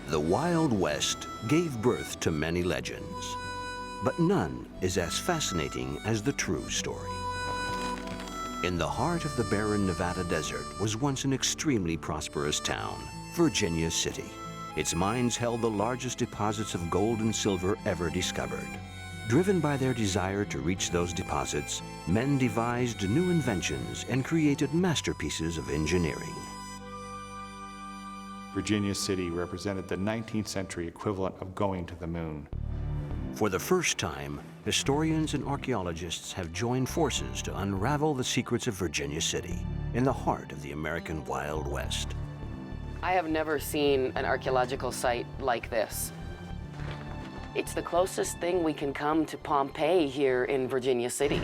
The Wild West gave birth to many legends, but none is as fascinating as the true story. In the heart of the barren Nevada desert was once an extremely prosperous town, Virginia City. Its mines held the largest deposits of gold and silver ever discovered. Driven by their desire to reach those deposits, men devised new inventions and created masterpieces of engineering. Virginia City represented the 19th century equivalent of going to the moon. For the first time, historians and archaeologists have joined forces to unravel the secrets of Virginia City, in the heart of the American Wild West. I have never seen an archaeological site like this. It's the closest thing we can come to Pompeii here in Virginia City.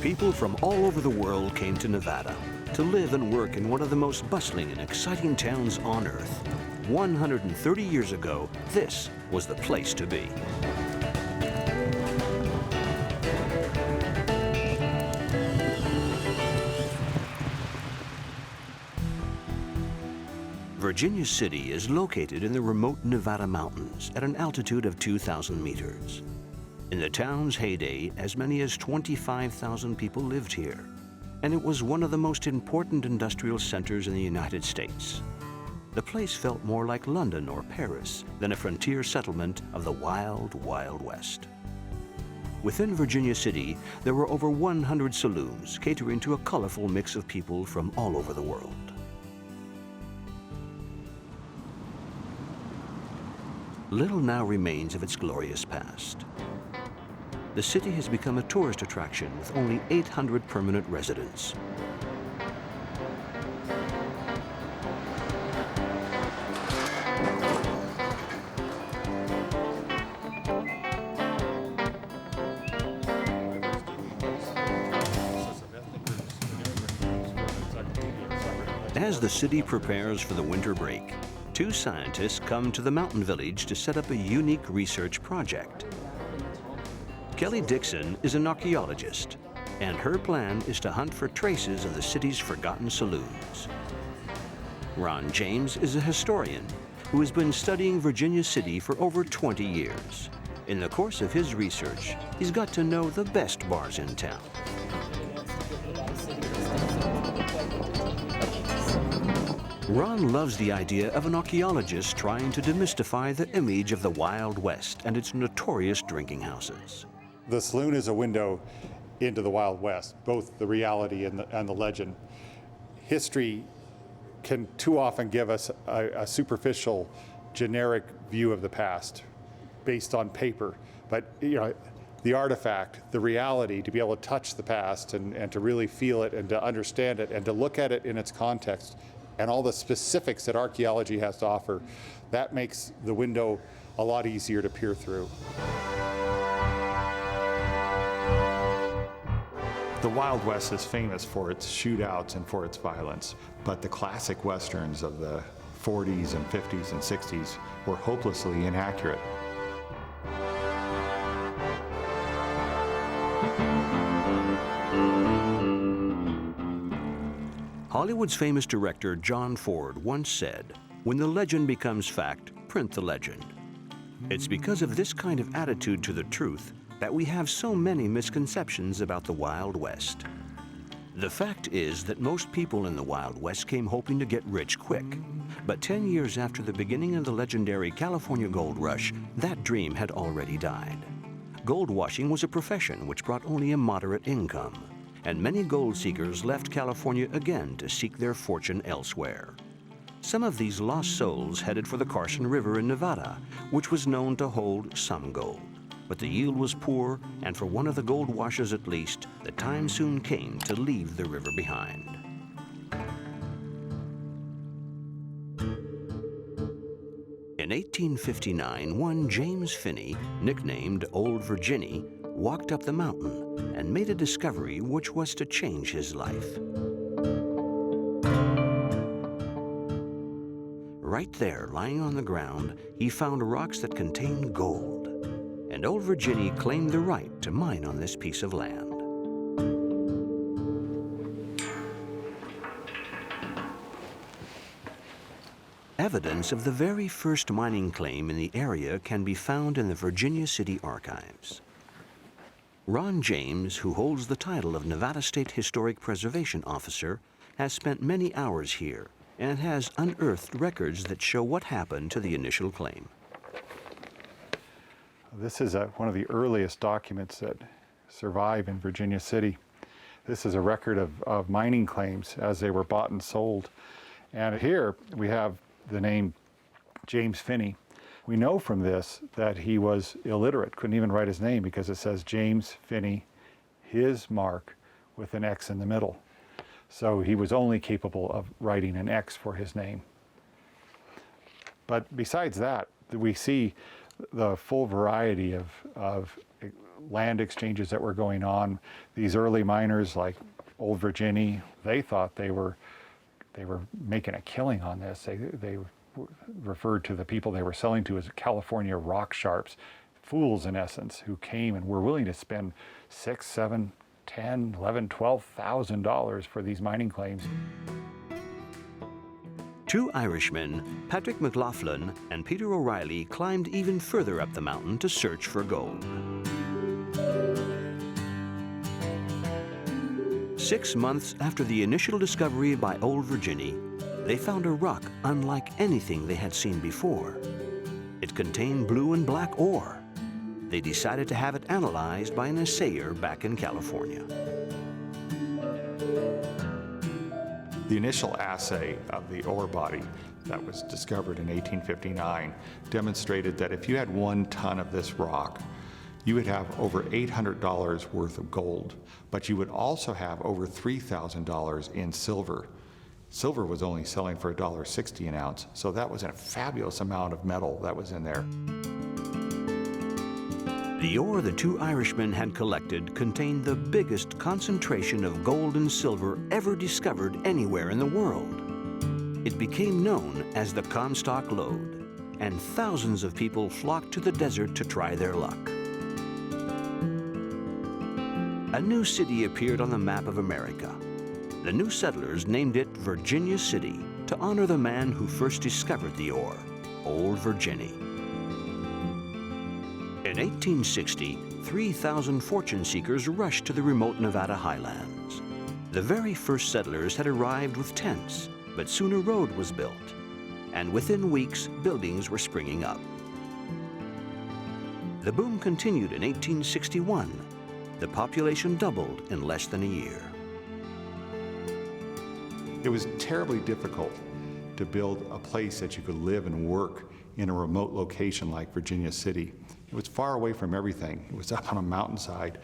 People from all over the world came to Nevada to live and work in one of the most bustling and exciting towns on Earth. 130 years ago, this was the place to be. Virginia City is located in the remote Nevada mountains at an altitude of 2,000 meters. In the town's heyday, as many as 25,000 people lived here, and it was one of the most important industrial centers in the United States. The place felt more like London or Paris than a frontier settlement of the wild, Wild West. Within Virginia City, there were over 100 saloons catering to a colorful mix of people from all over the world. Little now remains of its glorious past. The city has become a tourist attraction with only 800 permanent residents. As the city prepares for the winter break, two scientists come to the mountain village to set up a unique research project. Kelly Dixon is an archaeologist, and her plan is to hunt for traces of the city's forgotten saloons. Ron James is a historian who has been studying Virginia City for over 20 years. In the course of his research, he's got to know the best bars in town. Ron loves the idea of an archaeologist trying to demystify the image of the Wild West and its notorious drinking houses. The saloon is a window into the Wild West, both the reality and the legend. History can too often give us a superficial, generic view of the past based on paper. But you know, the artifact, the reality, to be able to touch the past and to really feel it and to understand it and to look at it in its context and all the specifics that archaeology has to offer, that makes the window a lot easier to peer through. The Wild West is famous for its shootouts and for its violence, but the classic westerns of the 40s and 50s and 60s were hopelessly inaccurate. Hollywood's famous director John Ford once said, "When the legend becomes fact, print the legend." It's because of this kind of attitude to the truth that we have so many misconceptions about the Wild West. The fact is that most people in the Wild West came hoping to get rich quick. But 10 years after the beginning of the legendary California gold rush, that dream had already died. Gold washing was a profession which brought only a moderate income, and many gold seekers left California again to seek their fortune elsewhere. Some of these lost souls headed for the Carson River in Nevada, which was known to hold some gold. But the yield was poor, and for one of the gold washers at least, the time soon came to leave the river behind. In 1859, one James Finney, nicknamed Old Virginie, walked up the mountain and made a discovery which was to change his life. Right there, lying on the ground, he found rocks that contained gold. And Old Virginia claimed the right to mine on this piece of land. Evidence of the very first mining claim in the area can be found in the Virginia City archives. Ron James, who holds the title of Nevada State Historic Preservation Officer, has spent many hours here and has unearthed records that show what happened to the initial claim. This is one of the earliest documents that survive in Virginia City. This is a record of mining claims as they were bought and sold. And here we have the name James Finney. We know from this that he was illiterate, couldn't even write his name because it says James Finney, his mark, with an X in the middle. So he was only capable of writing an X for his name. But besides that, we see the full variety of land exchanges that were going on. These early miners like Old Virginia, they thought they were making a killing on this. They referred to the people they were selling to as California rock sharps, fools in essence, who came and were willing to spend $6,000, $7,000, $10,000, $11,000, $12,000 for these mining claims. Two Irishmen, Patrick McLaughlin and Peter O'Reilly, climbed even further up the mountain to search for gold. 6 months after the initial discovery by Old Virginia, they found a rock unlike anything they had seen before. It contained blue and black ore. They decided to have it analyzed by an assayer back in California. The initial assay of the ore body that was discovered in 1859 demonstrated that if you had 1 ton of this rock, you would have over $800 worth of gold, but you would also have over $3,000 in silver. Silver was only selling for $1.60 an ounce, so that was a fabulous amount of metal that was in there. The ore the two Irishmen had collected contained the biggest concentration of gold and silver ever discovered anywhere in the world. It became known as the Comstock Lode, and thousands of people flocked to the desert to try their luck. A new city appeared on the map of America. The new settlers named it Virginia City to honor the man who first discovered the ore, Old Virginia. In 1860, 3,000 fortune seekers rushed to the remote Nevada highlands. The very first settlers had arrived with tents, but soon a road was built, and within weeks, buildings were springing up. The boom continued in 1861. The population doubled in less than a year. It was terribly difficult to build a place that you could live and work in a remote location like Virginia City. It was far away from everything. It was up on a mountainside.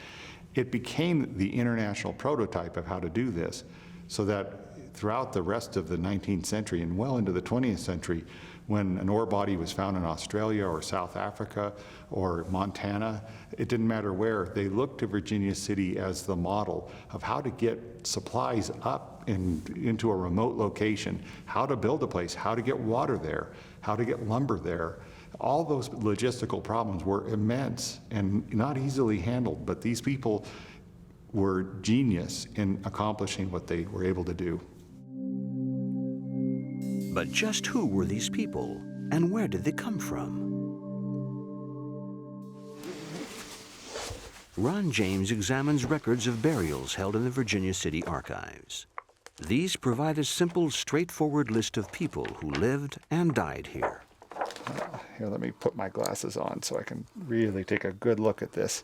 It became the international prototype of how to do this, so that throughout the rest of the 19th century and well into the 20th century, when an ore body was found in Australia or South Africa or Montana, it didn't matter where, they looked to Virginia City as the model of how to get supplies up into a remote location, how to build a place, how to get water there, how to get lumber there. All those logistical problems were immense and not easily handled, but these people were genius in accomplishing what they were able to do. But just who were these people, and where did they come from? Ron James examines records of burials held in the Virginia City archives. These provide a simple, straightforward list of people who lived and died here. Here, let me put my glasses on so I can really take a good look at this.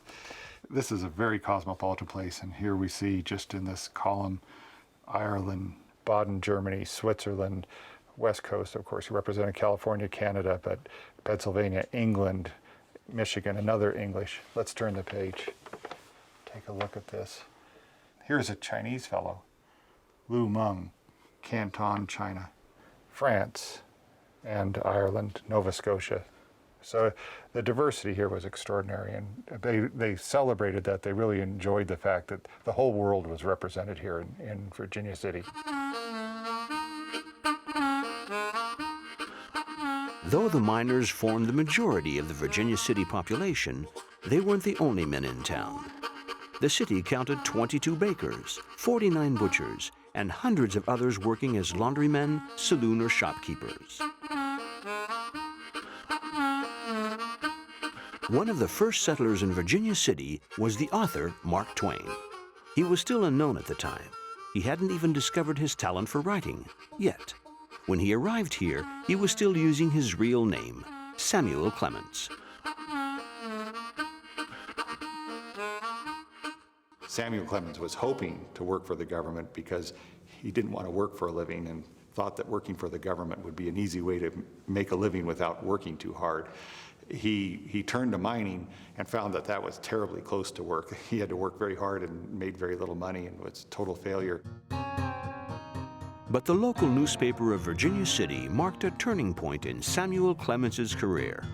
This is a very cosmopolitan place, and here we see, just in this column, Ireland, Baden, Germany, Switzerland, West Coast, of course, representing California, Canada, but Pennsylvania, England, Michigan, another English. Let's turn the page. Take a look at this. Here's a Chinese fellow, Lu Meng, Canton, China, France, and Ireland, Nova Scotia. So the diversity here was extraordinary, and they celebrated that. They really enjoyed the fact that the whole world was represented here in Virginia City. Though the miners formed the majority of the Virginia City population, they weren't the only men in town. The city counted 22 bakers, 49 butchers, and hundreds of others working as laundrymen, saloon or shopkeepers. One of the first settlers in Virginia City was the author Mark Twain. He was still unknown at the time. He hadn't even discovered his talent for writing, yet. When he arrived here, he was still using his real name, Samuel Clemens. Samuel Clemens was hoping to work for the government because he didn't want to work for a living and thought that working for the government would be an easy way to make a living without working too hard. He turned to mining and found that that was terribly close to work. He had to work very hard and made very little money and was a total failure. But the local newspaper of Virginia City marked a turning point in Samuel Clemens's career.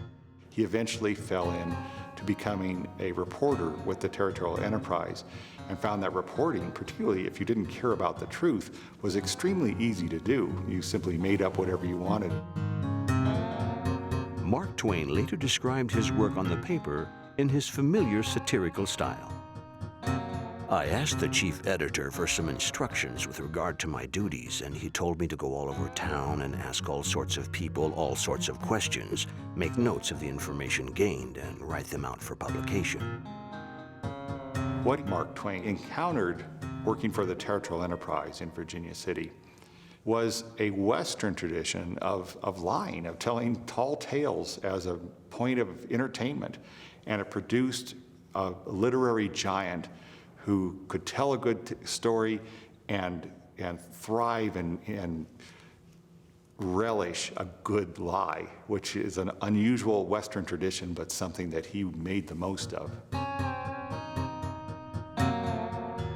He eventually fell into becoming a reporter with the Territorial Enterprise and found that reporting, particularly if you didn't care about the truth, was extremely easy to do. You simply made up whatever you wanted. Mark Twain later described his work on the paper in his familiar satirical style. I asked the chief editor for some instructions with regard to my duties, and he told me to go all over town and ask all sorts of people all sorts of questions, make notes of the information gained, and write them out for publication. What Mark Twain encountered working for the Territorial Enterprise in Virginia City was a Western tradition of lying, of telling tall tales as a point of entertainment. And it produced a literary giant who could tell a good story and thrive and relish a good lie, which is an unusual Western tradition, but something that he made the most of.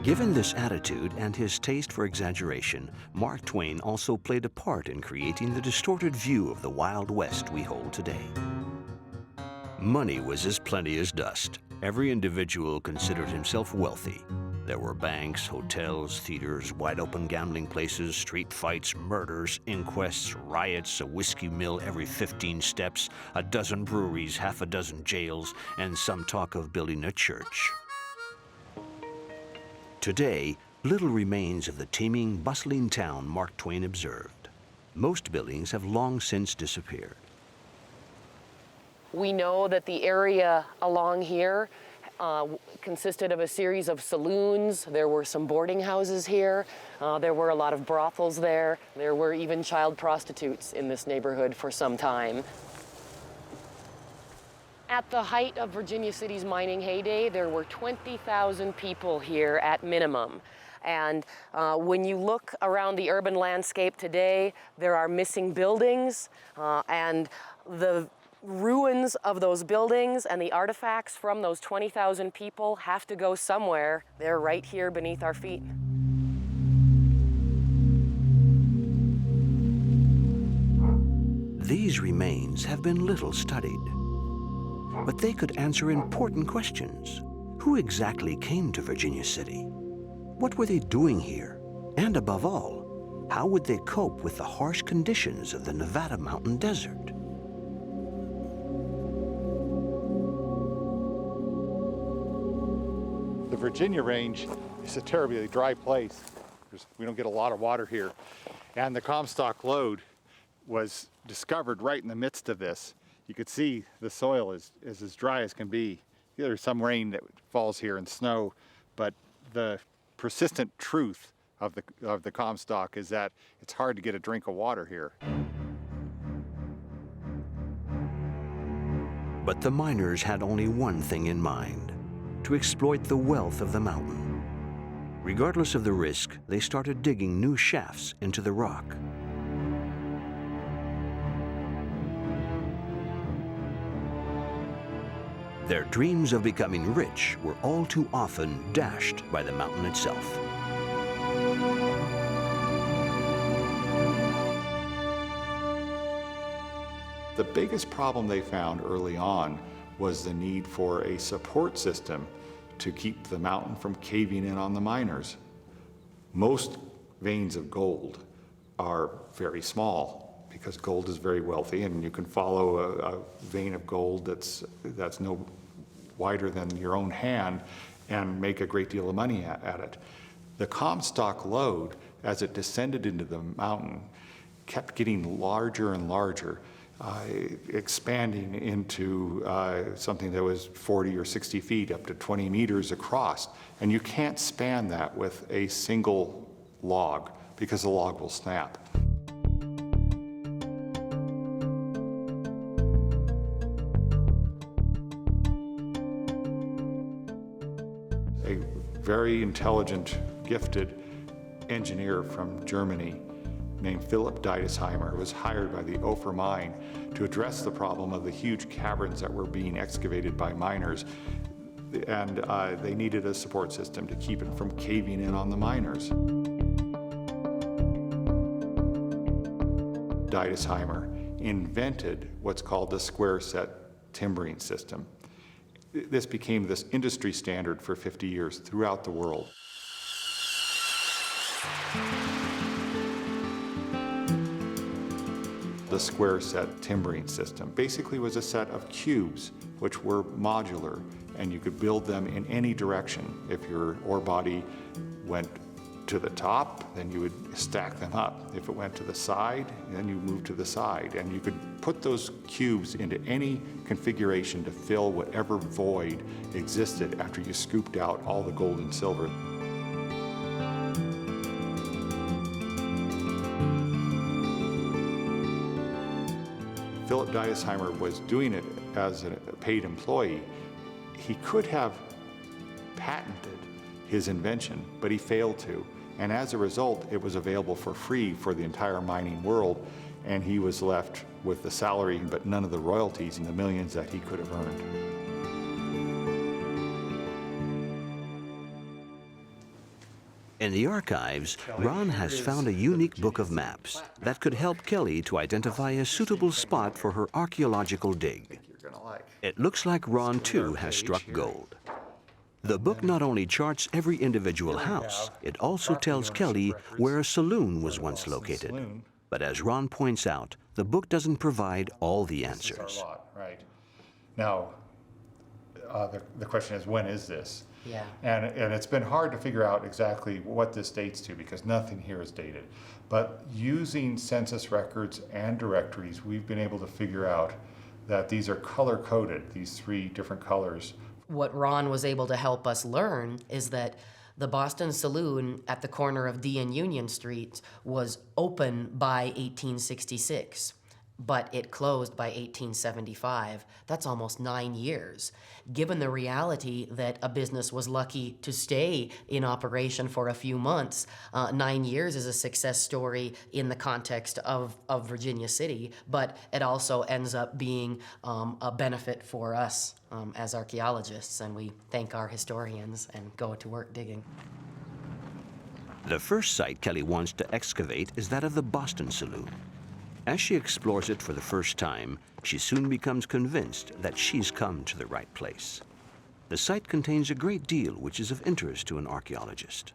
Given this attitude and his taste for exaggeration, Mark Twain also played a part in creating the distorted view of the Wild West we hold today. Money was as plenty as dust. Every individual considered himself wealthy. There were banks, hotels, theaters, wide-open gambling places, street fights, murders, inquests, riots, a whiskey mill every 15 steps, a dozen breweries, half a dozen jails, and some talk of building a church. Today, little remains of the teeming, bustling town Mark Twain observed. Most buildings have long since disappeared. We know that the area along here consisted of a series of saloons. There were some boarding houses here. There were a lot of brothels there. There were even child prostitutes in this neighborhood for some time. At the height of Virginia City's mining heyday, there were 20,000 people here at minimum. And when you look around the urban landscape today, there are missing buildings, and the ruins of those buildings and the artifacts from those 20,000 people have to go somewhere. They're right here beneath our feet. These remains have been little studied, but they could answer important questions. Who exactly came to Virginia City? What were they doing here? And above all, how would they cope with the harsh conditions of the Nevada mountain desert? The Virginia range is a terribly dry place. We don't get a lot of water here. And the Comstock lode was discovered right in the midst of this. You could see the soil is as dry as can be. There's some rain that falls here and snow, but the persistent truth of the Comstock is that it's hard to get a drink of water here. But the miners had only one thing in mind: to exploit the wealth of the mountain. Regardless of the risk, they started digging new shafts into the rock. Their dreams of becoming rich were all too often dashed by the mountain itself. The biggest problem they found early on was the need for a support system to keep the mountain from caving in on the miners. Most veins of gold are very small. because gold is very wealthy, and you can follow a vein of gold that's no wider than your own hand and make a great deal of money at it. The Comstock lode, as it descended into the mountain, kept getting larger and larger, expanding into something that was 40 or 60 feet, up to 20 meters across. And you can't span that with a single log because the log will snap. A very intelligent, gifted engineer from Germany named Philip Deidesheimer was hired by the Ophir mine to address the problem of the huge caverns that were being excavated by miners, and they needed a support system to keep it from caving in on the miners. Deidesheimer invented what's called the square set timbering system. This became this industry standard for 50 years throughout the world. The square set timbering system basically was a set of cubes which were modular, and you could build them in any direction. If your ore body went to the top, then you would stack them up. If it went to the side, then you moved to the side, and you could put those cubes into any configuration to fill whatever void existed after you scooped out all the gold and silver. Philip Deidesheimer was doing it as a paid employee. He could have patented his invention, but he failed to. And as a result, it was available for free for the entire mining world, and he was left with the salary but none of the royalties and the millions that he could have earned. In the archives, Ron has found a unique book of maps that could help Kelly to identify a suitable spot for her archaeological dig. It looks like Ron, too, has struck gold. The book not only charts every individual house, it also tells Kelly where a saloon was once located. But as Ron points out, the book doesn't provide all the answers. Right. Now, the question is, when is this? Yeah. And it's been hard to figure out exactly what this dates to because nothing here is dated. But using census records and directories, we've been able to figure out that these are color-coded, these three different colors. What Ron was able to help us learn is that the Boston Saloon at the corner of D and Union Streets was open by 1866. But it closed by 1875. That's almost 9 years. Given the reality that a business was lucky to stay in operation for a few months, 9 years is a success story in the context of Virginia City, but it also ends up being a benefit for us as archaeologists, and we thank our historians and go to work digging. The first site Kelly wants to excavate is that of the Boston Saloon. As she explores it for the first time, she soon becomes convinced that she's come to the right place. The site contains a great deal which is of interest to an archaeologist.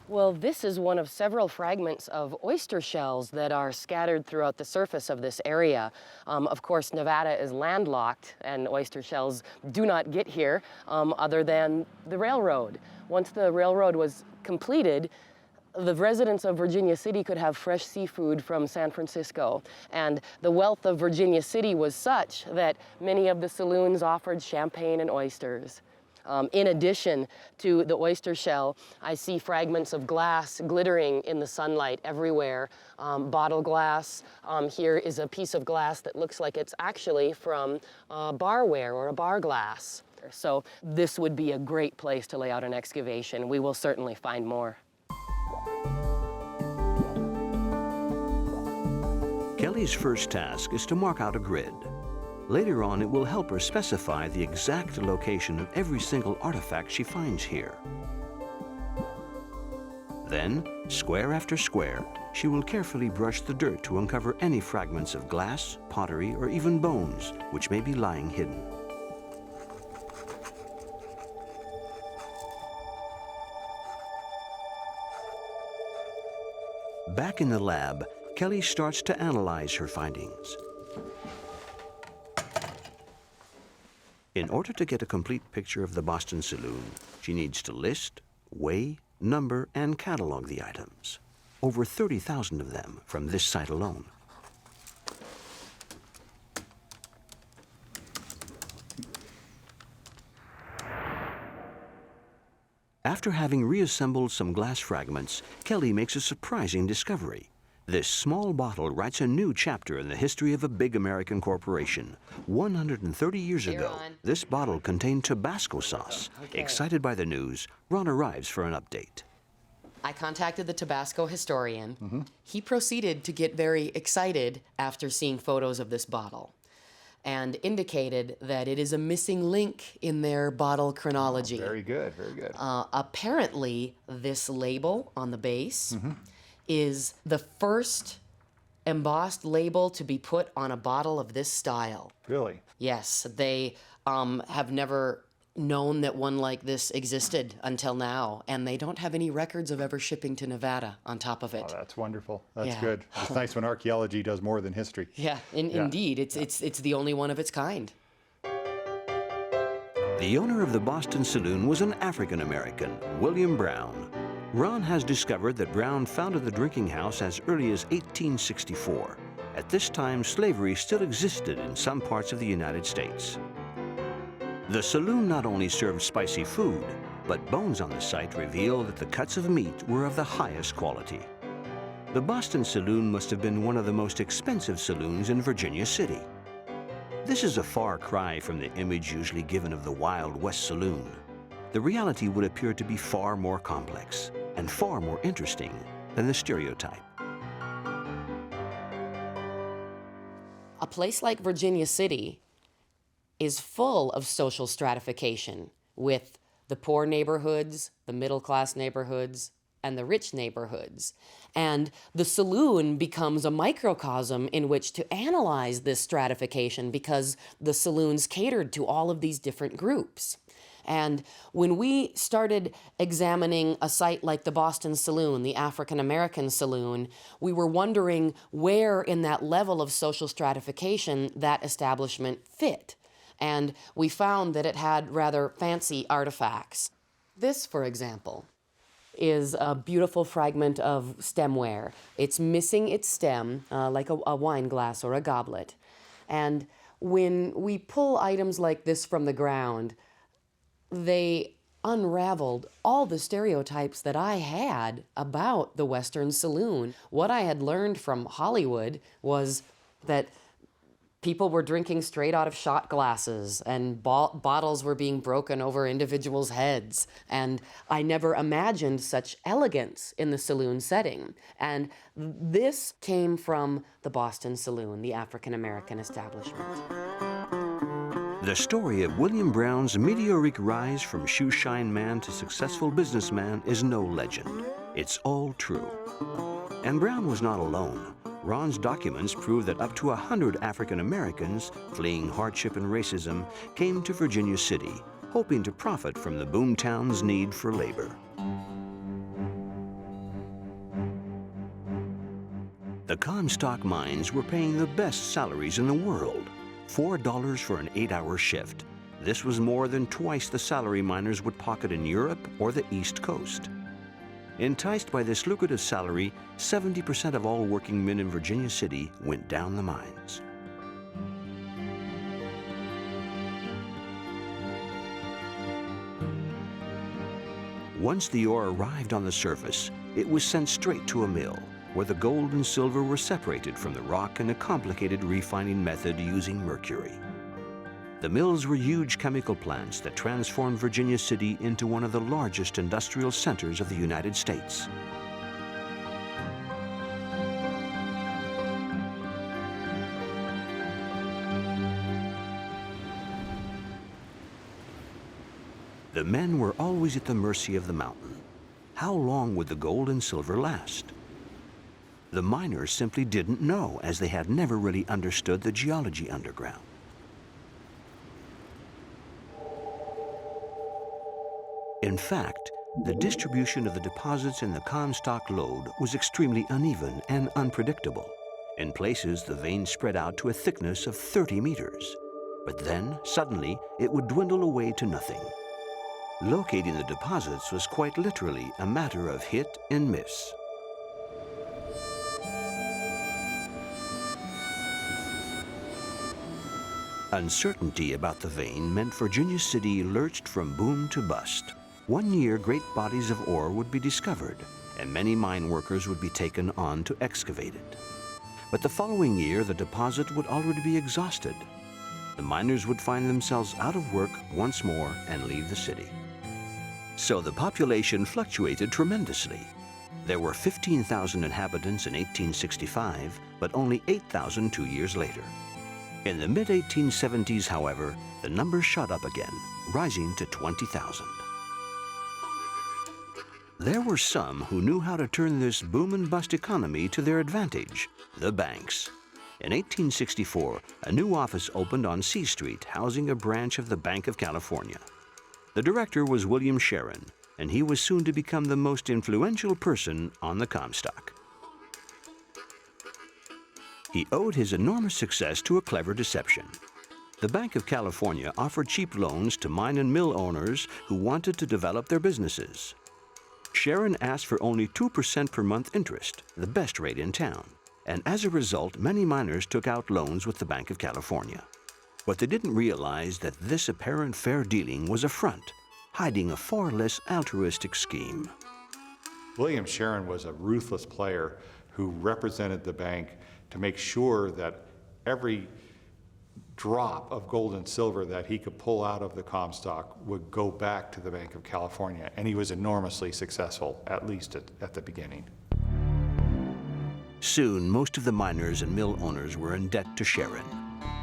Well, this is one of several fragments of oyster shells that are scattered throughout the surface of this area. Of course, Nevada is landlocked, and oyster shells do not get here other than the railroad. Once the railroad was completed, the residents of Virginia City could have fresh seafood from San Francisco. And the wealth of Virginia City was such that many of the saloons offered champagne and oysters. In addition to the oyster shell, I see fragments of glass glittering in the sunlight everywhere. Bottle glass. Here is a piece of glass that looks like it's actually from barware or a bar glass. So this would be a great place to lay out an excavation. We will certainly find more. Kelly's first task is to mark out a grid. Later on, it will help her specify the exact location of every single artifact she finds here. Then, square after square, she will carefully brush the dirt to uncover any fragments of glass, pottery, or even bones which may be lying hidden. Back in the lab, Kelly starts to analyze her findings. In order to get a complete picture of the Boston Saloon, she needs to list, weigh, number, and catalog the items. Over 30,000 of them from this site alone. After having reassembled some glass fragments, Kelly makes a surprising discovery. This small bottle writes a new chapter in the history of a big American corporation. 130 years ago, this bottle contained Tabasco sauce. Okay. Excited by the news, Ron arrives for an update. I contacted the Tabasco historian. He proceeded to get very excited after seeing photos of this bottle and indicated that it is a missing link in their bottle chronology. Very good, very good. Apparently, this label on the base is the first embossed label to be put on a bottle of this style. Really? Yes, they have never known that one like this existed until now, and they don't have any records of ever shipping to Nevada on top of it. Oh, that's wonderful. That's Yeah. good. It's nice when archaeology does more than history. Yeah, indeed, it's the only one of its kind. The owner of the Boston Saloon was an African American, William Brown. Ron has discovered that Brown founded the drinking house as early as 1864. At this time, slavery still existed in some parts of the United States. The saloon not only served spicy food, but bones on the site reveal that the cuts of meat were of the highest quality. The Boston Saloon must have been one of the most expensive saloons in Virginia City. This is a far cry from the image usually given of the Wild West Saloon. The reality would appear to be far more complex and far more interesting than the stereotype. A place like Virginia City is full of social stratification, with the poor neighborhoods, the middle-class neighborhoods, and the rich neighborhoods. And the saloon becomes a microcosm in which to analyze this stratification, because the saloons catered to all of these different groups. And when we started examining a site like the Boston Saloon, the African American Saloon, we were wondering where in that level of social stratification that establishment fit. And we found that it had rather fancy artifacts. This, for example, is a beautiful fragment of stemware. It's missing its stem, like a wine glass or a goblet. And when we pull items like this from the ground, they unraveled all the stereotypes that I had about the Western Saloon. What I had learned from Hollywood was that people were drinking straight out of shot glasses, and bottles were being broken over individuals' heads. And I never imagined such elegance in the saloon setting. And this came from the Boston Saloon, the African American establishment. The story of William Brown's meteoric rise from shoeshine man to successful businessman is no legend. It's all true. And Brown was not alone. Ron's documents prove that up to 100 African Americans, fleeing hardship and racism, came to Virginia City, hoping to profit from the boomtown's need for labor. The Comstock mines were paying the best salaries in the world, $4 for an 8-hour shift. This was more than twice the salary miners would pocket in Europe or the East Coast. Enticed by this lucrative salary, 70% of all working men in Virginia City went down the mines. Once the ore arrived on the surface, it was sent straight to a mill, where the gold and silver were separated from the rock in a complicated refining method using mercury. The mills were huge chemical plants that transformed Virginia City into one of the largest industrial centers of the United States. The men were always at the mercy of the mountain. How long would the gold and silver last? The miners simply didn't know, as they had never really understood the geology underground. In fact, the distribution of the deposits in the Comstock lode was extremely uneven and unpredictable. In places, the veins spread out to a thickness of 30 meters. But then, suddenly, it would dwindle away to nothing. Locating the deposits was quite literally a matter of hit and miss. Uncertainty about the vein meant Virginia City lurched from boom to bust. One year, great bodies of ore would be discovered, and many mine workers would be taken on to excavate it. But the following year, the deposit would already be exhausted. The miners would find themselves out of work once more and leave the city. So the population fluctuated tremendously. There were 15,000 inhabitants in 1865, but only 8,000 2 years later. In the mid-1870s, however, the number shot up again, rising to 20,000. There were some who knew how to turn this boom and bust economy to their advantage, the banks. In 1864, a new office opened on C Street, housing a branch of the Bank of California. The director was William Sharon, and he was soon to become the most influential person on the Comstock. He owed his enormous success to a clever deception. The Bank of California offered cheap loans to mine and mill owners who wanted to develop their businesses. Sharon asked for only 2% per month interest, the best rate in town, and as a result, many miners took out loans with the Bank of California. But they didn't realize that this apparent fair dealing was a front, hiding a far less altruistic scheme. William Sharon was a ruthless player who represented the bank to make sure that every drop of gold and silver that he could pull out of the Comstock would go back to the Bank of California, and he was enormously successful, at least at the beginning. Soon, most of the miners and mill owners were in debt to Sharon,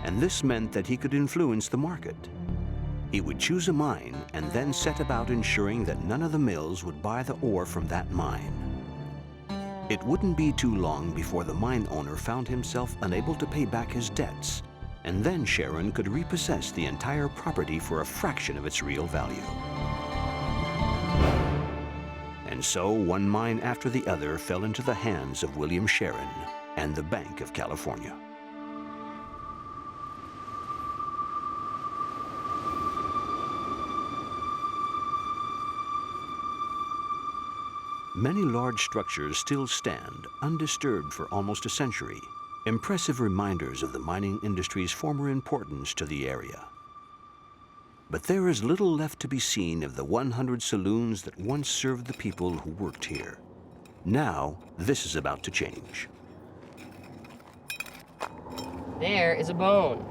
and this meant that he could influence the market. He would choose a mine and then set about ensuring that none of the mills would buy the ore from that mine. It wouldn't be too long before the mine owner found himself unable to pay back his debts, and then Sharon could repossess the entire property for a fraction of its real value. And so one mine after the other fell into the hands of William Sharon and the Bank of California. Many large structures still stand, undisturbed for almost a century, impressive reminders of the mining industry's former importance to the area. But there is little left to be seen of the 100 saloons that once served the people who worked here. Now, this is about to change. There is a bone.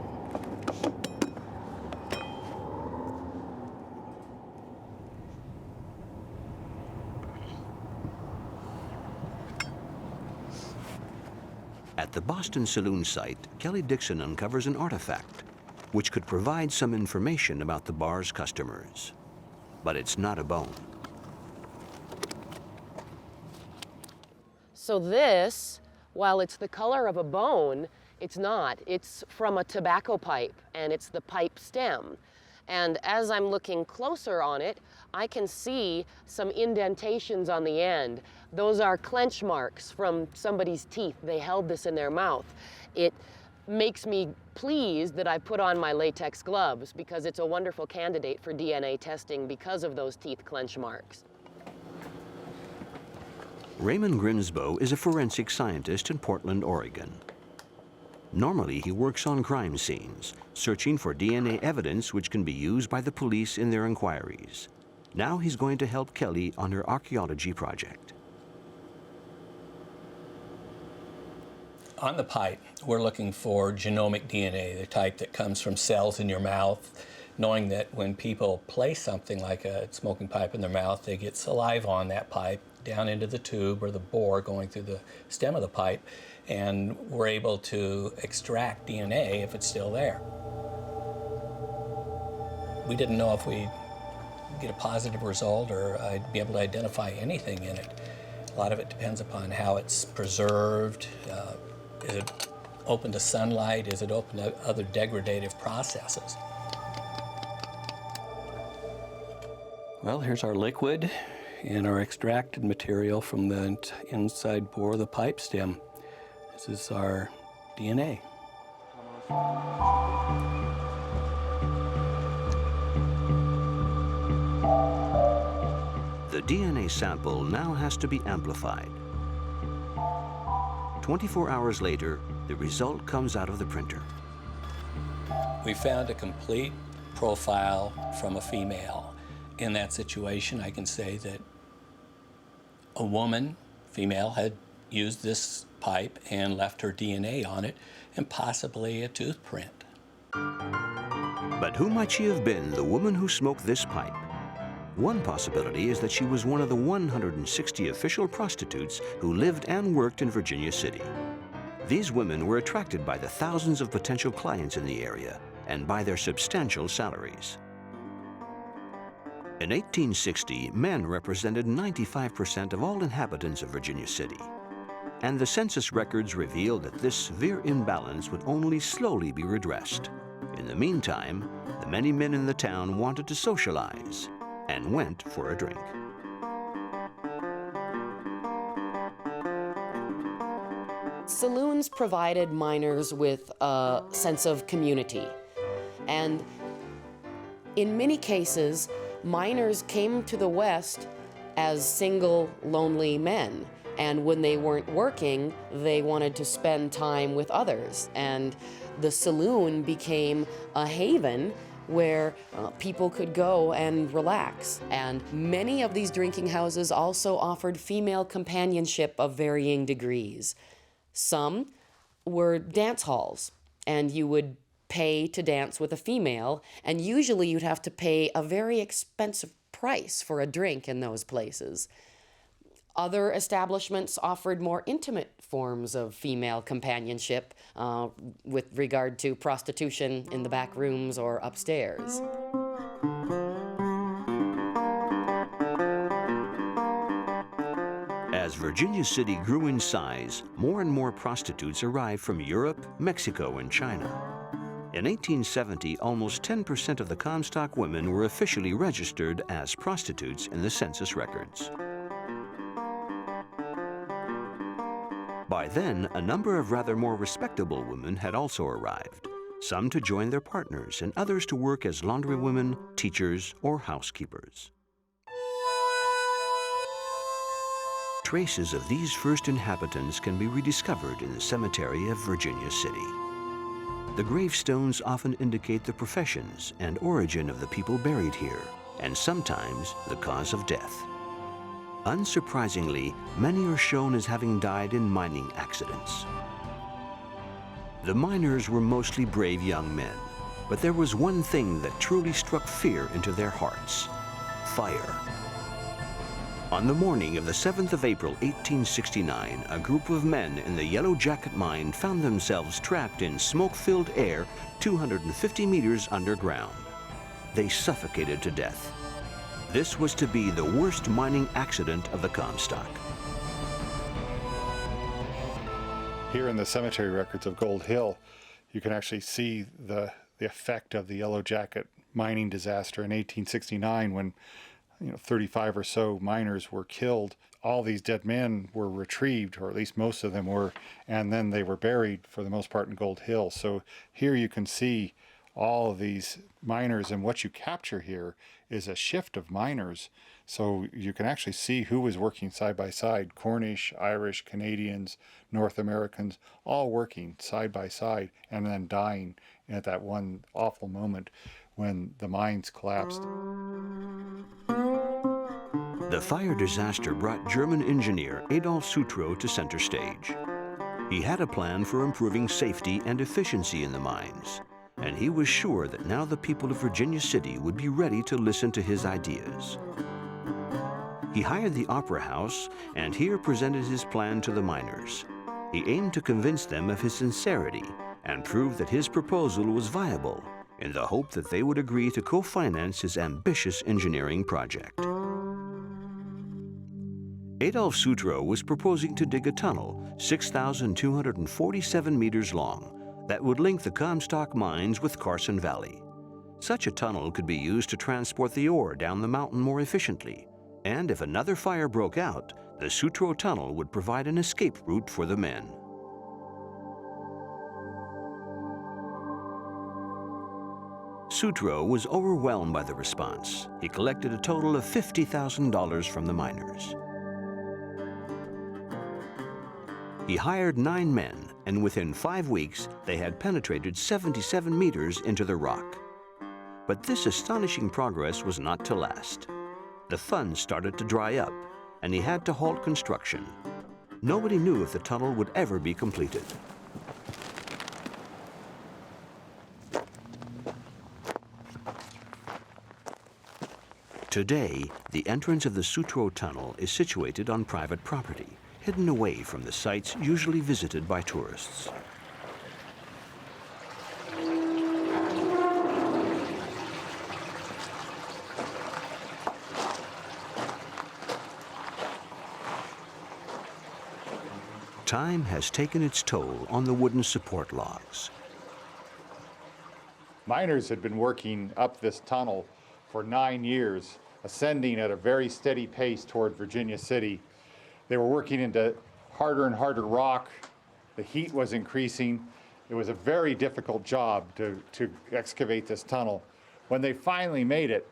At the Boston Saloon site, Kelly Dixon uncovers an artifact which could provide some information about the bar's customers. But it's not a bone. So this, while it's the color of a bone, it's not. It's from a tobacco pipe, and it's the pipe stem. And as I'm looking closer on it, I can see some indentations on the end. Those are clench marks from somebody's teeth. They held this in their mouth. It makes me pleased that I put on my latex gloves because it's a wonderful candidate for DNA testing because of those teeth clench marks. Raymond Grimsboe is a forensic scientist in Portland, Oregon. Normally, he works on crime scenes, searching for DNA evidence which can be used by the police in their inquiries. Now he's going to help Kelly on her archaeology project. On the pipe, we're looking for genomic DNA, the type that comes from cells in your mouth, knowing that when people place something like a smoking pipe in their mouth, they get saliva on that pipe down into the tube or the bore going through the stem of the pipe, and we're able to extract DNA if it's still there. We didn't know if we'd get a positive result or I'd be able to identify anything in it. A lot of it depends upon how it's preserved. Is it open to sunlight? Is it open to other degradative processes? Well, here's our liquid. and our extracted material from the inside bore of the pipe stem. This is our DNA. The DNA sample now has to be amplified. 24 hours later, the result comes out of the printer. We found a complete profile from a female. In that situation, I can say that a woman, female, had used this pipe and left her DNA on it, and possibly a tooth print. But who might she have been, the woman who smoked this pipe? One possibility is that she was one of the 160 official prostitutes who lived and worked in Virginia City. These women were attracted by the thousands of potential clients in the area and by their substantial salaries. In 1860, men represented 95% of all inhabitants of Virginia City. And the census records revealed that this severe imbalance would only slowly be redressed. In the meantime, the many men in the town wanted to socialize and went for a drink. Saloons provided miners with a sense of community. And in many cases, miners came to the West as single, lonely men. And when they weren't working, they wanted to spend time with others. And the saloon became a haven where people could go and relax. And many of these drinking houses also offered female companionship of varying degrees. Some were dance halls, and you would pay to dance with a female, and usually you'd have to pay a very expensive price for a drink in those places. Other establishments offered more intimate forms of female companionship with regard to prostitution in the back rooms or upstairs. As Virginia City grew in size, more and more prostitutes arrived from Europe, Mexico, and China. In 1870, almost 10% of the Comstock women were officially registered as prostitutes in the census records. By then, a number of rather more respectable women had also arrived, some to join their partners and others to work as laundrywomen, teachers, or housekeepers. Traces of these first inhabitants can be rediscovered in the cemetery of Virginia City. The gravestones often indicate the professions and origin of the people buried here, and sometimes the cause of death. Unsurprisingly, many are shown as having died in mining accidents. The miners were mostly brave young men, but there was one thing that truly struck fear into their hearts: fire. On the morning of the 7th of April, 1869, a group of men in the Yellow Jacket mine found themselves trapped in smoke-filled air 250 meters underground. They suffocated to death. This was to be the worst mining accident of the Comstock. Here in the cemetery records of Gold Hill, you can actually see the effect of the Yellow Jacket mining disaster in 1869 when 35 or so miners were killed. All these dead men were retrieved, or at least most of them were, and then they were buried for the most part in Gold Hill. So here you can see all of these miners, and what you capture here is a shift of miners. So you can actually see who was working side by side: Cornish, Irish, Canadians, North Americans, all working side by side and then dying at that one awful moment when the mines collapsed. The fire disaster brought German engineer Adolf Sutro to center stage. He had a plan for improving safety and efficiency in the mines, and he was sure that now the people of Virginia City would be ready to listen to his ideas. He hired the Opera House and here presented his plan to the miners. He aimed to convince them of his sincerity and prove that his proposal was viable, in the hope that they would agree to co-finance his ambitious engineering project. Adolf Sutro was proposing to dig a tunnel 6,247 meters long that would link the Comstock mines with Carson Valley. Such a tunnel could be used to transport the ore down the mountain more efficiently, And if another fire broke out, the Sutro Tunnel would provide an escape route for the men. Sutro was overwhelmed by the response. He collected a total of $50,000 from the miners. He hired 9 men, and within 5 weeks, they had penetrated 77 meters into the rock. But this astonishing progress was not to last. The funds started to dry up, and he had to halt construction. Nobody knew if the tunnel would ever be completed. Today, the entrance of the Sutro Tunnel is situated on private property, hidden away from the sites usually visited by tourists. Time has taken its toll on the wooden support logs. Miners had been working up this tunnel for 9 years, ascending at a very steady pace toward Virginia City. They were working into harder and harder rock. The heat was increasing. It was a very difficult job to excavate this tunnel. When they finally made it,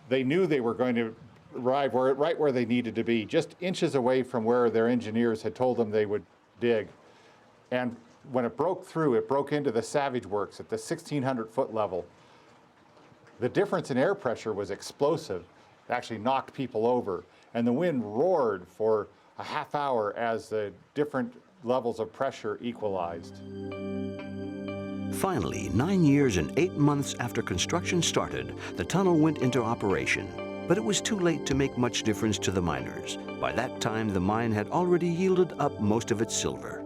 they knew they were going to arrive right where they needed to be, just inches away from where their engineers had told them they would dig. And when it broke through, it broke into the Savage Works at the 1,600-foot level. The difference in air pressure was explosive. It actually knocked people over. And the wind roared for a half hour as the different levels of pressure equalized. Finally, 9 years and 8 months after construction started, the tunnel went into operation. But it was too late to make much difference to the miners. By that time, the mine had already yielded up most of its silver.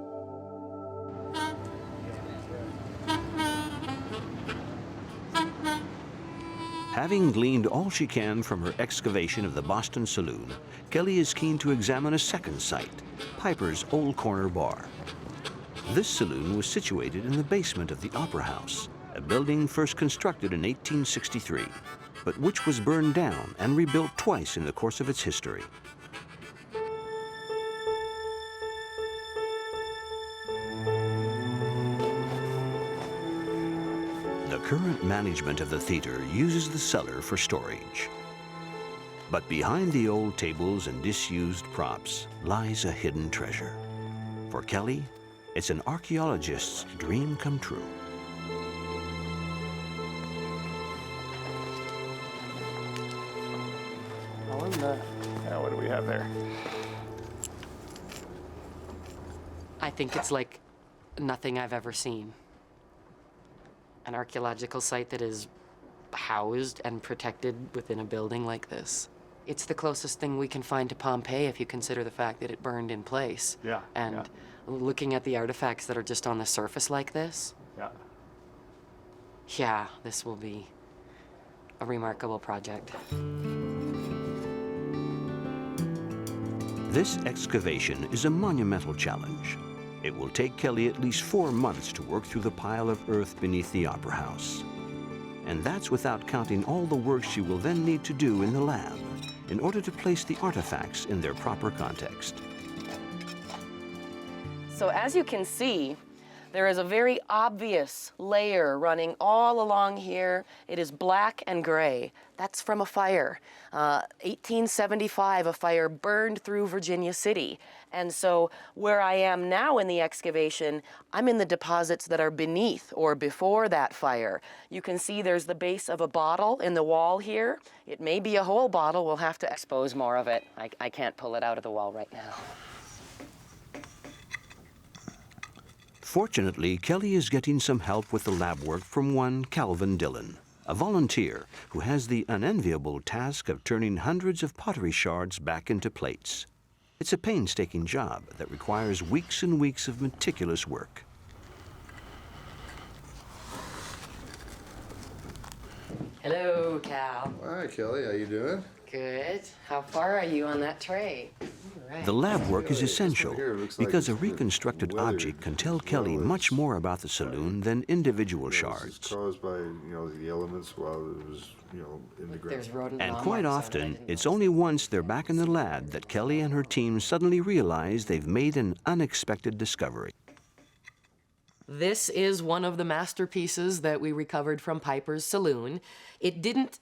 Having gleaned all she can from her excavation of the Boston Saloon, Kelly is keen to examine a second site, Piper's Old Corner Bar. This saloon was situated in the basement of the Opera House, a building first constructed in 1863, but which was burned down and rebuilt twice in the course of its history. The current management of the theater uses the cellar for storage. But behind the old tables and disused props lies a hidden treasure. For Kelly, it's an archaeologist's dream come true. What do we have there? I think it's like nothing I've ever seen. An archaeological site that is housed and protected within a building like this. It's the closest thing we can find to Pompeii if you consider the fact that it burned in place. Yeah. And looking at the artifacts that are just on the surface like this, yeah, this will be a remarkable project. This excavation is a monumental challenge. It will take Kelly at least 4 months to work through the pile of earth beneath the Opera House. And that's without counting all the work she will then need to do in the lab in order to place the artifacts in their proper context. So as you can see, there is a very obvious layer running all along here. It is black and gray. That's from a fire. 1875, a fire burned through Virginia City. And so where I am now in the excavation, I'm in the deposits that are beneath or before that fire. You can see there's the base of a bottle in the wall here. It may be a whole bottle. We'll have to expose more of it. I can't pull it out of the wall right now. Fortunately, Kelly is getting some help with the lab work from one Calvin Dillon, a volunteer who has the unenviable task of turning hundreds of pottery shards back into plates. It's a painstaking job that requires weeks and weeks of meticulous work. Hello, Cal. Hi, Kelly. How you doing? Good. How far are you on that tray? The lab work is essential because a reconstructed object can tell Kelly much more about the saloon than individual shards. It's caused by, the elements while it was, in the ground. And quite often, it's only once they're back in the lab that Kelly and her team suddenly realize they've made an unexpected discovery. This is one of the masterpieces that we recovered from Piper's Saloon. It didn't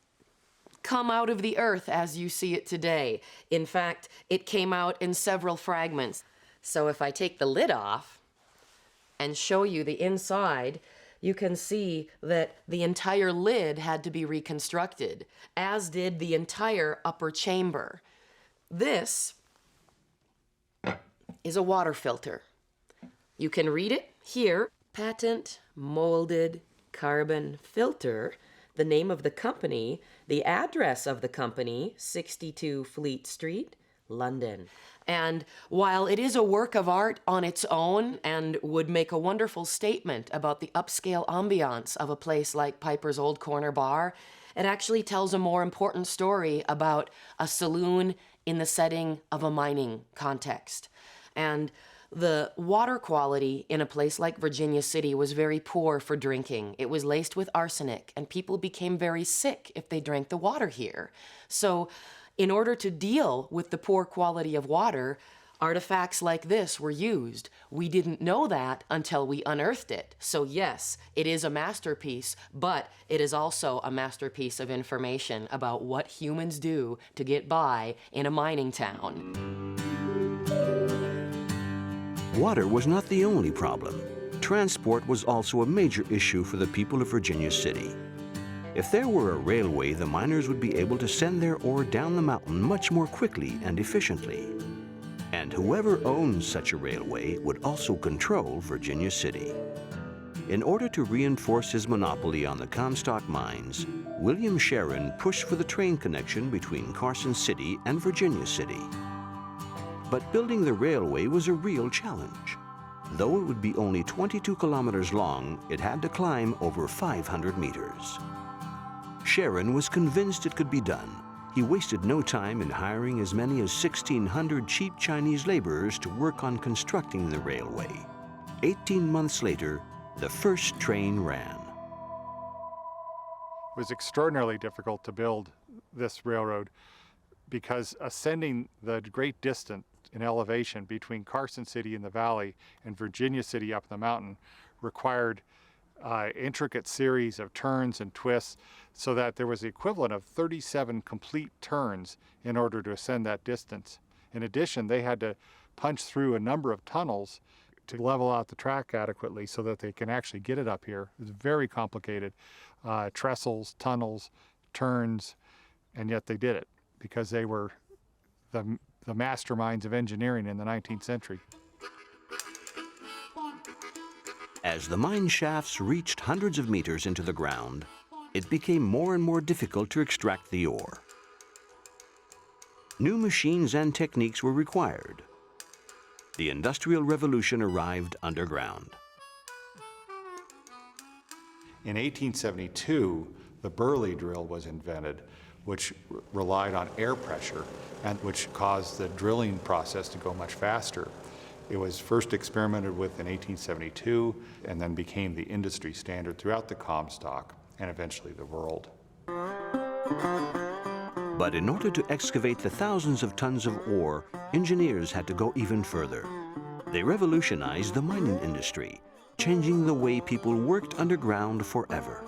come out of the earth as you see it today. In fact, it came out in several fragments. So if I take the lid off and show you the inside, you can see that the entire lid had to be reconstructed, as did the entire upper chamber. This is a water filter. You can read it here. Patent molded carbon filter, the name of the company, the address of the company, 62 Fleet Street, London. And while it is a work of art on its own and would make a wonderful statement about the upscale ambiance of a place like Piper's Old Corner Bar, it actually tells a more important story about a saloon in the setting of a mining context. And the water quality in a place like Virginia City was very poor for drinking. It was laced with arsenic, and people became very sick if they drank the water here. So, in order to deal with the poor quality of water, artifacts like this were used. We didn't know that until we unearthed it. So yes, it is a masterpiece, but it is also a masterpiece of information about what humans do to get by in a mining town. Water was not the only problem. Transport was also a major issue for the people of Virginia City. If there were a railway, the miners would be able to send their ore down the mountain much more quickly and efficiently. And whoever owns such a railway would also control Virginia City. In order to reinforce his monopoly on the Comstock mines, William Sharon pushed for the train connection between Carson City and Virginia City. But building the railway was a real challenge. Though it would be only 22 kilometers long, it had to climb over 500 meters. Sharon was convinced it could be done. He wasted no time in hiring as many as 1,600 cheap Chinese laborers to work on constructing the railway. 18 months later, the first train ran. It was extraordinarily difficult to build this railroad because ascending the great distance in elevation between Carson City in the valley and Virginia City up the mountain required intricate series of turns and twists, so that there was the equivalent of 37 complete turns in order to ascend that distance. In addition, they had to punch through a number of tunnels to level out the track adequately so that they can actually get it up here. It was very complicated. Trestles, tunnels, turns, and yet they did it because they were the masterminds of engineering in the 19th century. As the mine shafts reached hundreds of meters into the ground, it became more and more difficult to extract the ore. New machines and techniques were required. The Industrial Revolution arrived underground. In 1872, the Burley drill was invented, which relied on air pressure and which caused the drilling process to go much faster. It was first experimented with in 1872 and then became the industry standard throughout the Comstock and eventually the world. But in order to excavate the thousands of tons of ore, engineers had to go even further. They revolutionized the mining industry, changing the way people worked underground forever.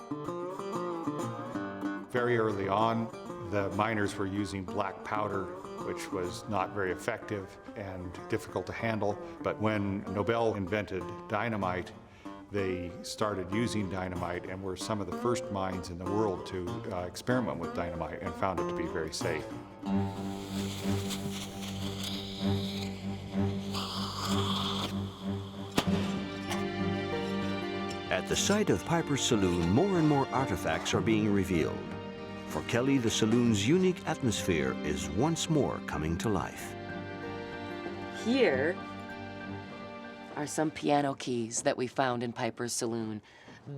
Very early on, the miners were using black powder, which was not very effective and difficult to handle. But when Nobel invented dynamite, they started using dynamite and were some of the first mines in the world to experiment with dynamite and found it to be very safe. At the site of Piper's Saloon, more and more artifacts are being revealed. For Kelly, the saloon's unique atmosphere is once more coming to life. Here are some piano keys that we found in Piper's Saloon.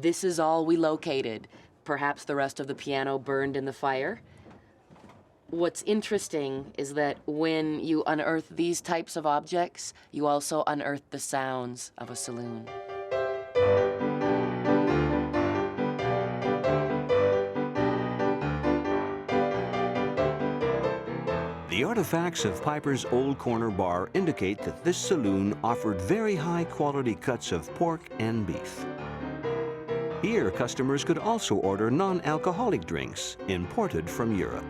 This is all we located. Perhaps the rest of the piano burned in the fire. What's interesting is that when you unearth these types of objects, you also unearth the sounds of a saloon. The artifacts of Piper's Old Corner Bar indicate that this saloon offered very high-quality cuts of pork and beef. Here, customers could also order non-alcoholic drinks imported from Europe.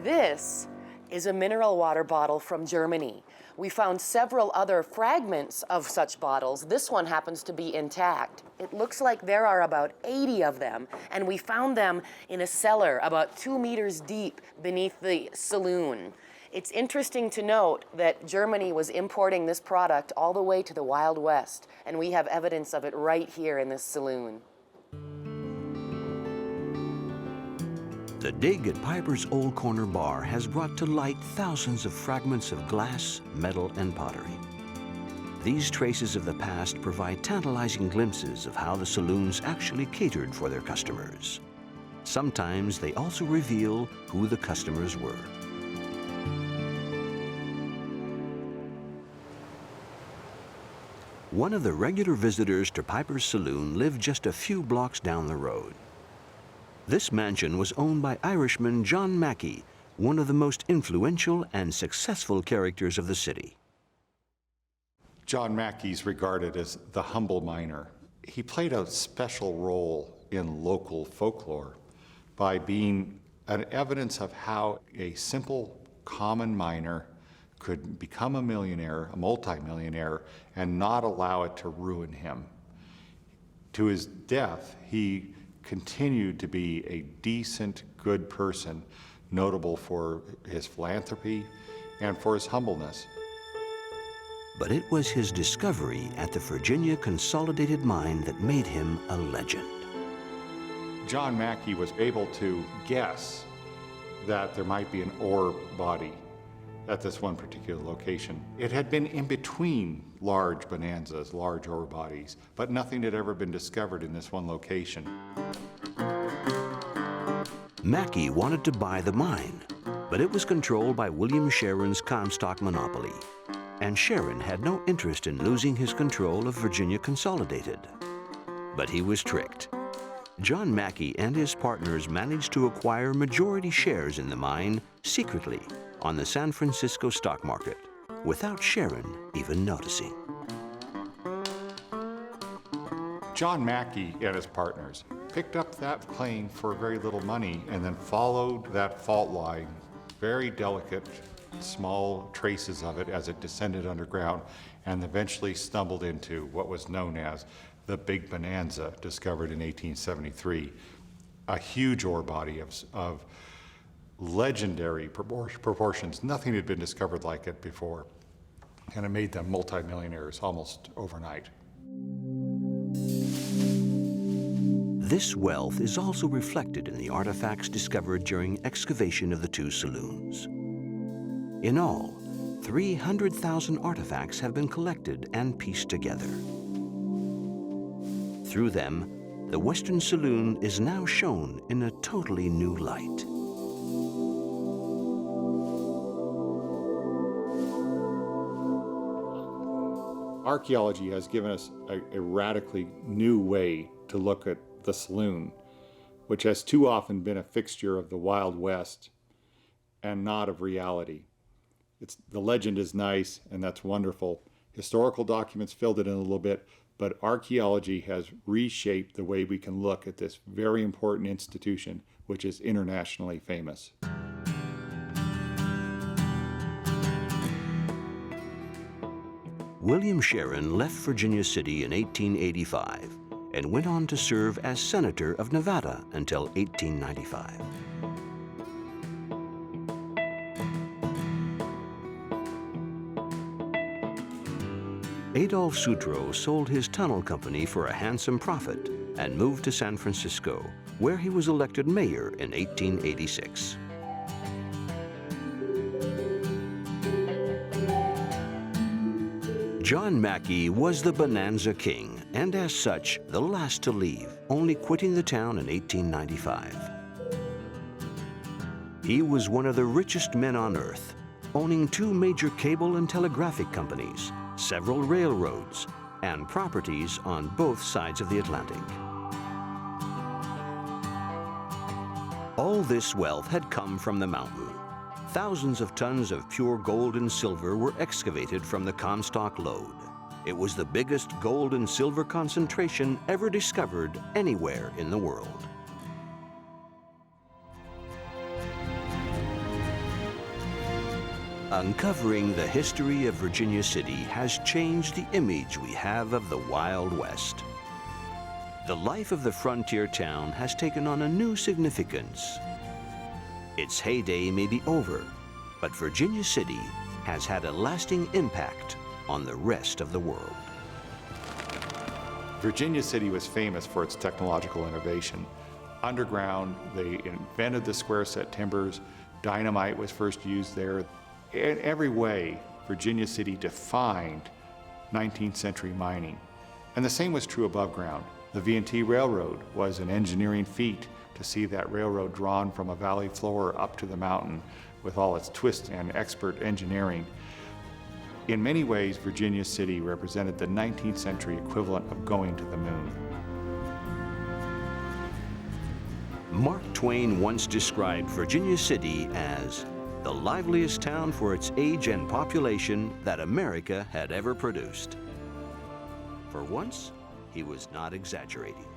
This is a mineral water bottle from Germany. We found several other fragments of such bottles. This one happens to be intact. It looks like there are about 80 of them, and we found them in a cellar about 2 meters deep beneath the saloon. It's interesting to note that Germany was importing this product all the way to the Wild West, and we have evidence of it right here in this saloon. The dig at Piper's Old Corner Bar has brought to light thousands of fragments of glass, metal, and pottery. These traces of the past provide tantalizing glimpses of how the saloons actually catered for their customers. Sometimes they also reveal who the customers were. One of the regular visitors to Piper's Saloon lived just a few blocks down the road. This mansion was owned by Irishman John Mackey, one of the most influential and successful characters of the city. John Mackey's regarded as the humble miner. He played a special role in local folklore by being an evidence of how a simple, common miner could become a millionaire, a multimillionaire, and not allow it to ruin him. To his death, he continued to be a decent, good person, notable for his philanthropy and for his humbleness. But it was his discovery at the Virginia Consolidated Mine that made him a legend. John Mackey was able to guess that there might be an ore body at this one particular location. It had been in between large bonanzas, large ore bodies, but nothing had ever been discovered in this one location. Mackey wanted to buy the mine, but it was controlled by William Sharon's Comstock monopoly, and Sharon had no interest in losing his control of Virginia Consolidated. But he was tricked. John Mackey and his partners managed to acquire majority shares in the mine secretly on the San Francisco stock market, without Sharon even noticing. John Mackey and his partners picked up that claim for very little money and then followed that fault line, very delicate, small traces of it as it descended underground, and eventually stumbled into what was known as the Big Bonanza, discovered in 1873. A huge ore body of legendary proportions. Nothing had been discovered like it before, and it made them multimillionaires almost overnight. This wealth is also reflected in the artifacts discovered during excavation of the two saloons. In all, 300,000 artifacts have been collected and pieced together. Through them, the Western Saloon is now shown in a totally new light. Archaeology has given us a radically new way to look at the saloon, which has too often been a fixture of the Wild West and not of reality. The legend is nice, and that's wonderful. Historical documents filled it in a little bit, but archaeology has reshaped the way we can look at this very important institution, which is internationally famous. William Sharon left Virginia City in 1885 and went on to serve as Senator of Nevada until 1895. Adolf Sutro sold his tunnel company for a handsome profit and moved to San Francisco, where he was elected mayor in 1886. John Mackey was the Bonanza King, and as such, the last to leave, only quitting the town in 1895. He was one of the richest men on earth, owning 2 major cable and telegraphic companies, several railroads, and properties on both sides of the Atlantic. All this wealth had come from the mountain. Thousands of tons of pure gold and silver were excavated from the Comstock lode. It was the biggest gold and silver concentration ever discovered anywhere in the world. Uncovering the history of Virginia City has changed the image we have of the Wild West. The life of the frontier town has taken on a new significance. Its heyday may be over, but Virginia City has had a lasting impact on the rest of the world. Virginia City was famous for its technological innovation. Underground, they invented the square set timbers. Dynamite was first used there. In every way, Virginia City defined 19th century mining. And the same was true above ground. The V&T Railroad was an engineering feat to see that railroad drawn from a valley floor up to the mountain with all its twists and expert engineering. In many ways, Virginia City represented the 19th century equivalent of going to the moon. Mark Twain once described Virginia City as the liveliest town for its age and population that America had ever produced. For once, he was not exaggerating.